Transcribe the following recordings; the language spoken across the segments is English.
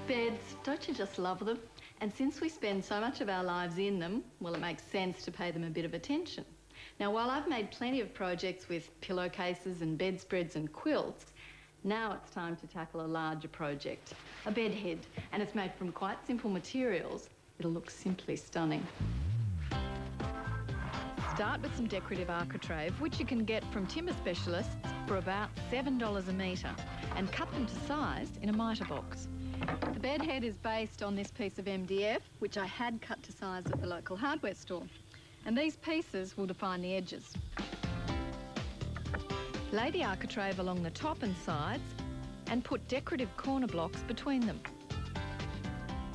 Beds, don't you just love them? And since we spend so much of our lives in them, well, it makes sense to pay them a bit of attention. Now, while I've made plenty of projects with pillowcases and bedspreads and quilts, now it's time to tackle a larger project, a bedhead, and it's made from quite simple materials. It'll look simply stunning. Start with some decorative architrave, which you can get from timber specialists for about $7 a metre, and cut them to size in a mitre box. The bedhead is based on this piece of MDF, which I had cut to size at the local hardware store. And these pieces will define the edges. Lay the architrave along the top and sides and put decorative corner blocks between them.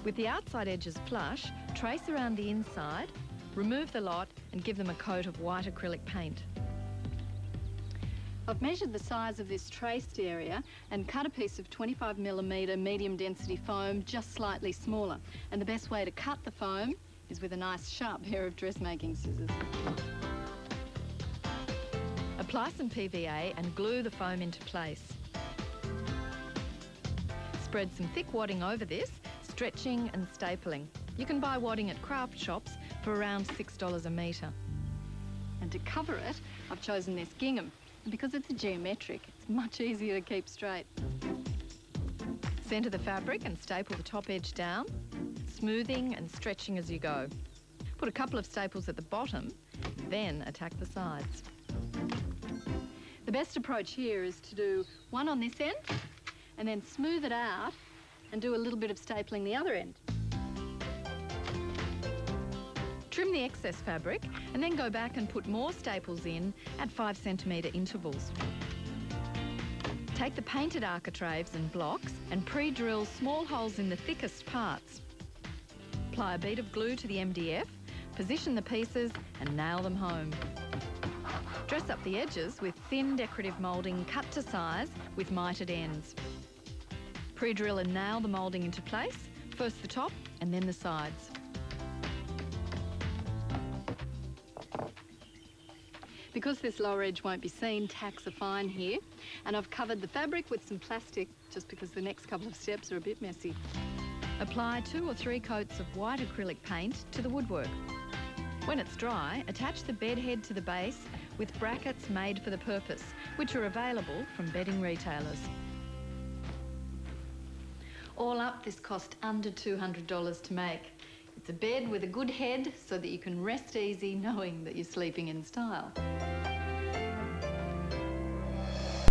With the outside edges flush, trace around the inside, remove the lot and give them a coat of white acrylic paint. I've measured the size of this traced area and cut a piece of 25mm medium density foam just slightly smaller. And the best way to cut the foam is with a nice sharp pair of dressmaking scissors. Apply some PVA and glue the foam into place. Spread some thick wadding over this, stretching and stapling. You can buy wadding at craft shops for around $6 a metre. And to cover it, I've chosen this gingham. And because it's a geometric, it's much easier to keep straight. Centre the fabric and staple the top edge down, smoothing and stretching as you go. Put a couple of staples at the bottom, then attack the sides. The best approach here is to do one on this end and then smooth it out and do a little bit of stapling the other end. Trim the excess fabric and then go back and put more staples in at 5cm intervals. Take the painted architraves and blocks and pre-drill small holes in the thickest parts. Apply a bead of glue to the MDF, position the pieces and nail them home. Dress up the edges with thin decorative moulding cut to size with mitered ends. Pre-drill and nail the moulding into place, first the top and then the sides. Because this lower edge won't be seen, tacks are fine here. And I've covered the fabric with some plastic just because the next couple of steps are a bit messy. Apply 2 or 3 coats of white acrylic paint to the woodwork. When it's dry, attach the bed head to the base with brackets made for the purpose, which are available from bedding retailers. All up, this cost under $200 to make. It's a bed with a good head so that you can rest easy knowing that you're sleeping in style.